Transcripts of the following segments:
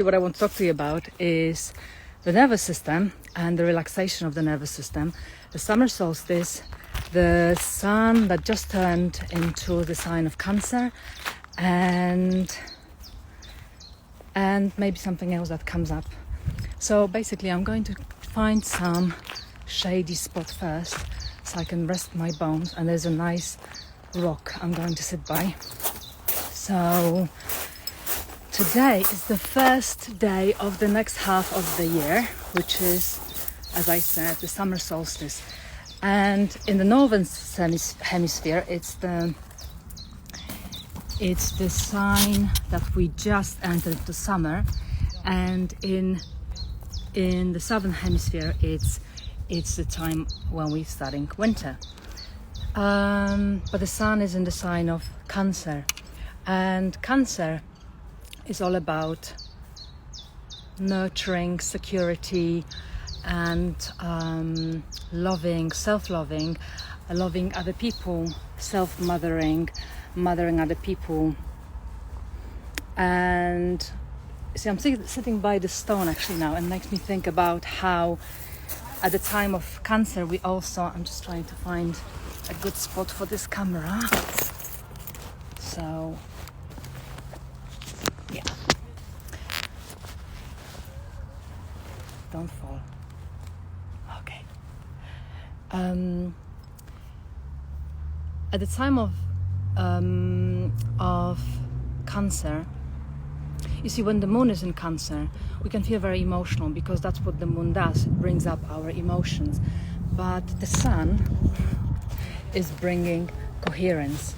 What I want to talk to you about is the nervous system and the relaxation of the nervous system, the summer solstice, the sun that just turned into the sign of Cancer, and maybe something else that comes up. So basically I'm going to find some shady spot first so I can rest my bones, and there's a nice rock I'm going to sit by. So today is the first day of the next half of the year, which is, as I said, the summer solstice. And in the northern hemisphere, it's the sign that we just entered the summer, and in the southern hemisphere, it's the time when we're starting winter. But the sun is in the sign of Cancer, and Cancer is all about nurturing, security, and loving, self-loving, loving other people, self-mothering, mothering other people. And see, I'm sitting by the stone actually now, and it makes me think about how at the time of Cancer we also, I'm just trying to find a good spot for this camera. So yeah, don't fall. Okay. At the time of Cancer, you see, when the moon is in Cancer, we can feel very emotional because that's what the moon does. It brings up our emotions. But the sun is bringing coherence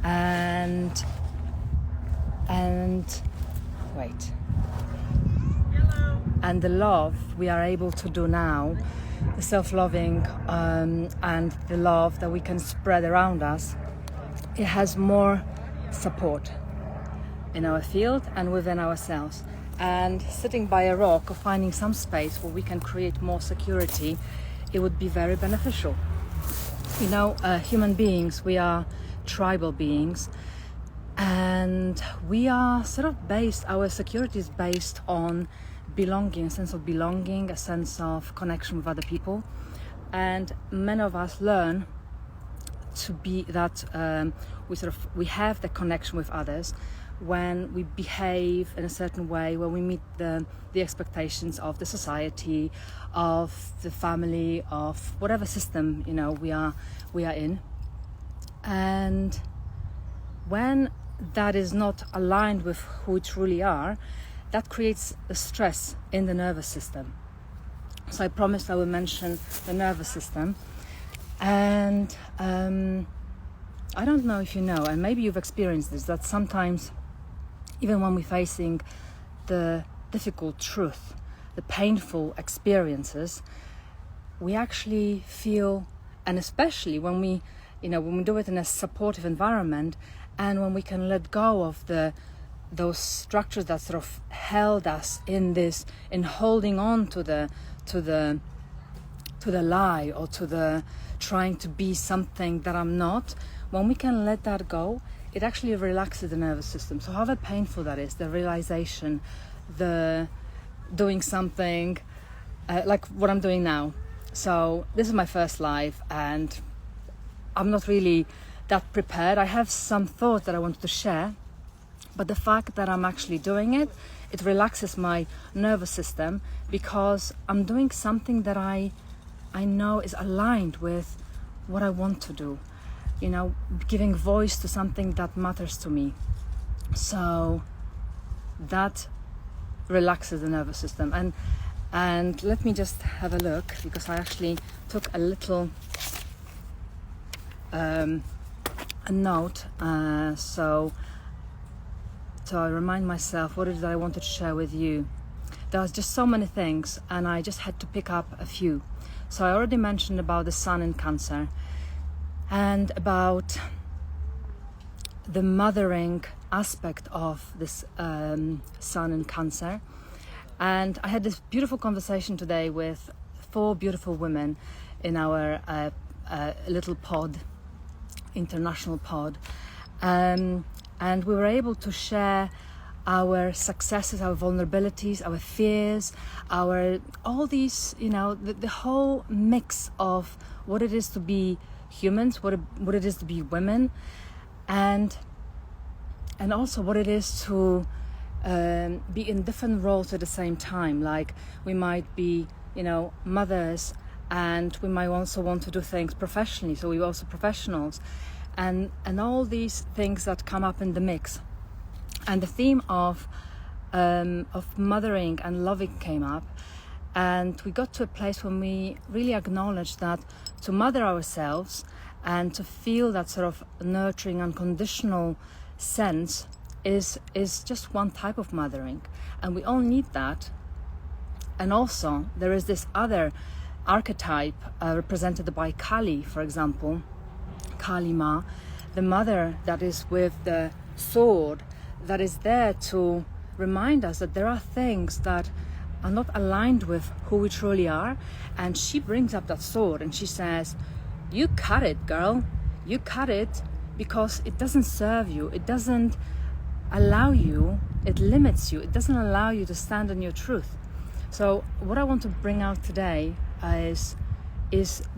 and wait. Hello. And the love we are able to do now, the self-loving and the love that we can spread around us, it has more support in our field and within ourselves. And sitting by a rock or finding some space where we can create more security, it would be very beneficial. You know, human beings, we are tribal beings, and we are sort of based, our security is based on belonging, a sense of belonging, a sense of connection with other people. And many of us learn to be that we have the connection with others when we behave in a certain way, when we meet the expectations of the society, of the family, of whatever system, you know, we are in. And when that is not aligned with who we truly are, that creates a stress in the nervous system. So I promised I will mention the nervous system. And I don't know if you know, and maybe you've experienced this, that sometimes even when we're facing the difficult truth, the painful experiences, we actually feel, and especially when we do it in a supportive environment, and when we can let go of those structures that sort of held us in holding on to the lie, or to the trying to be something that I'm not. When we can let that go, it actually relaxes the nervous system. So however painful that is, the realization, the doing something like what I'm doing now. So this is my first live, and I'm not really that prepared. I have some thoughts that I wanted to share, but the fact that I'm actually doing it, it relaxes my nervous system, because I'm doing something that I know is aligned with what I want to do. You know, giving voice to something that matters to me. So that relaxes the nervous system. And let me just have a look, because I actually took a little a note, so I remind myself what it is that I wanted to share with you. There was just so many things, and I just had to pick up a few. So I already mentioned about the sun in Cancer, and about the mothering aspect of this sun in Cancer. And I had this beautiful conversation today with 4 beautiful women in our little pod, international pod, and we were able to share our successes, our vulnerabilities, our fears, our all these, the whole mix of what it is to be humans, what it is to be women, and also what it is to be in different roles at the same time. Like we might be, mothers, and we might also want to do things professionally, so we're also professionals, and all these things that come up in the mix. And the theme of mothering and loving came up, and we got to a place when we really acknowledged that to mother ourselves and to feel that sort of nurturing, unconditional sense is just one type of mothering, and we all need that. And also there is this other archetype represented by Kali, for example, Kali Ma, the mother that is with the sword, that is there to remind us that there are things that are not aligned with who we truly are. And she brings up that sword and she says, you cut it, girl, you cut it, because it doesn't serve you, it doesn't allow you, it limits you, it doesn't allow you to stand in your truth. So what I want to bring out today is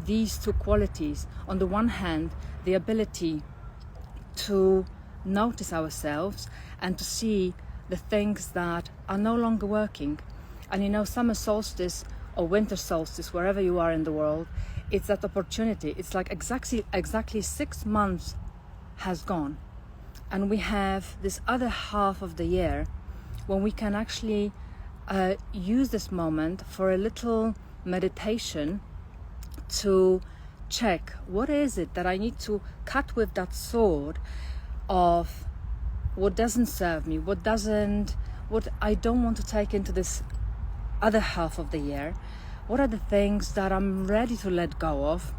these two qualities. On the one hand, the ability to notice ourselves and to see the things that are no longer working. And summer solstice or winter solstice, wherever you are in the world, it's that opportunity. It's like exactly 6 months has gone, and we have this other half of the year when we can actually use this moment for a little meditation to check what is it that I need to cut with that sword of what doesn't serve me, what I don't want to take into this other half of the year. What are the things that I'm ready to let go of?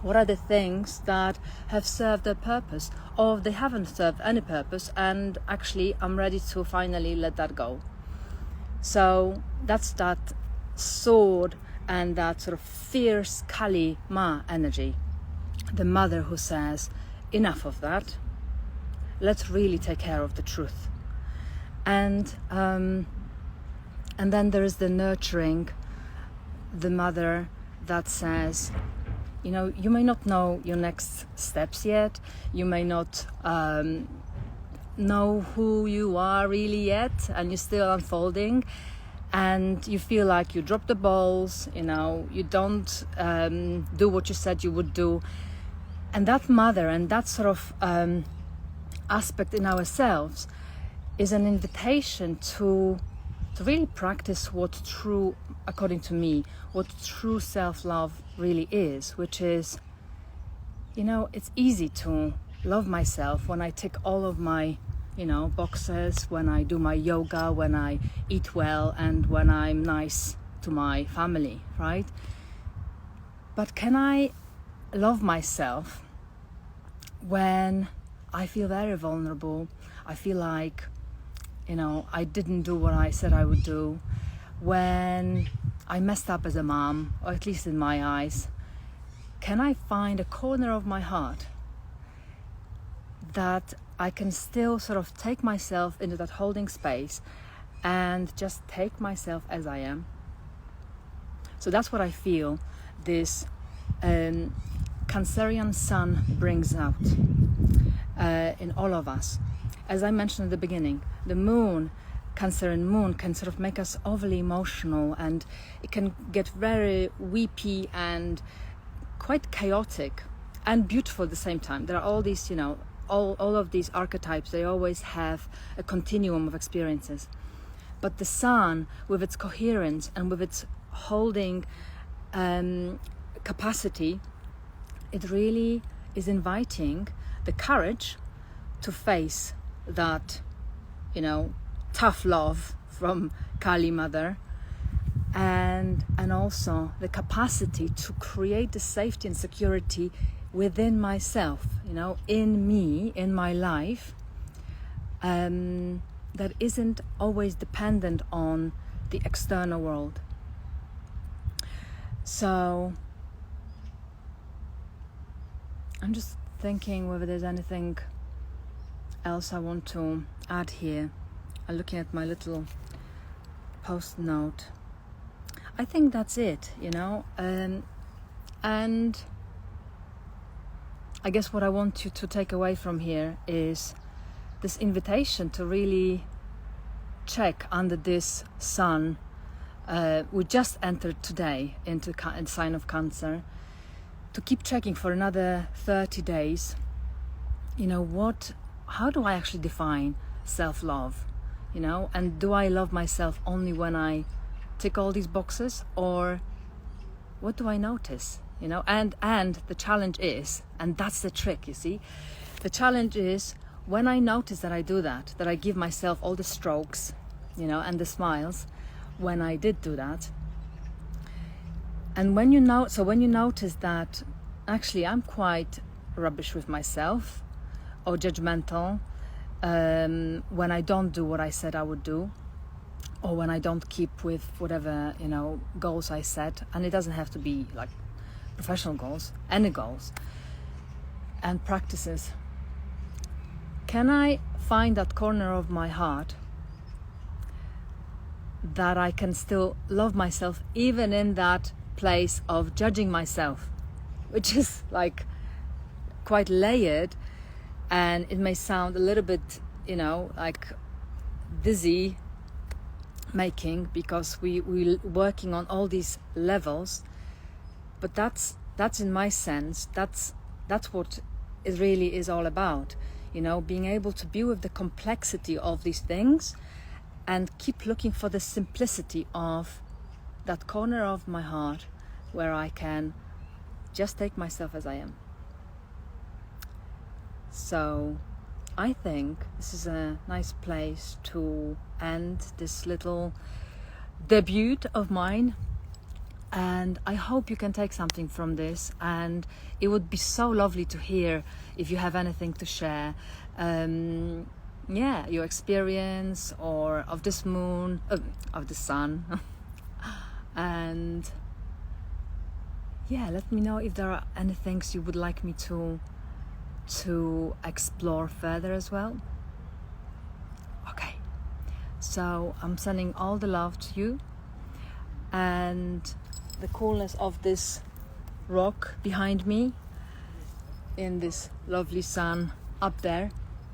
What are the things that have served their purpose, or they haven't served any purpose, and actually I'm ready to finally let that go? So that's that sword and that sort of fierce Kali Ma energy, the mother who says, enough of that, let's really take care of the truth. And then there is the nurturing, the mother that says, you may not know your next steps yet, you may not know who you are really yet, and you're still unfolding, and you feel like you dropped the balls, you don't do what you said you would do. And that mother and that sort of aspect in ourselves is an invitation to really practice what true, according to me, what true self-love really is, which is, it's easy to love myself when I tick all of my, boxes, when I do my yoga, when I eat well, and when I'm nice to my family, right? But can I love myself when I feel very vulnerable? I feel like, I didn't do what I said I would do, when I messed up as a mom, or at least in my eyes. Can I find a corner of my heart that I can still sort of take myself into that holding space and just take myself as I am? So that's what I feel this Cancerian Sun brings out in all of us. As I mentioned at the beginning, the moon, Cancerian moon, can sort of make us overly emotional, and it can get very weepy and quite chaotic and beautiful at the same time. There are all these, all of these archetypes, they always have a continuum of experiences. But the sun, with its coherence and with its holding capacity, it really is inviting the courage to face that, tough love from Kali Mother, and also the capacity to create the safety and security within myself, in me, in my life, that isn't always dependent on the external world. So I'm just thinking whether there's anything else I want to add here. I'm looking at my little post note. I think that's it, you know. And I guess what I want you to take away from here is this invitation to really check under this sun. We just entered today into the sign of Cancer, to keep checking for another 30 days. You know, how do I actually define self-love? You know, and do I love myself only when I tick all these boxes, or what do I notice? You know, and the challenge is, and that's the trick, you see, the challenge is when I notice that I do that I give myself all the strokes, you know, and the smiles when I did do that. And when you notice that actually I'm quite rubbish with myself or judgmental when I don't do what I said I would do, or when I don't keep with whatever, you know, goals I set, and it doesn't have to be like professional goals, any goals and practices. Can I find that corner of my heart that I can still love myself even in that place of judging myself, which is like quite layered, and it may sound a little bit, you know, like dizzy making, because we're working on all these levels. But that's in my sense, that's what it really is all about, you know, being able to be with the complexity of these things and keep looking for the simplicity of that corner of my heart where I can just take myself as I am. So I think this is a nice place to end this little debut of mine, and I hope you can take something from this, and it would be so lovely to hear if you have anything to share, your experience or of this moon, of the sun and let me know if there are any things you would like me to explore further as well. Okay, so I'm sending all the love to you, and the coolness of this rock behind me in this lovely sun up there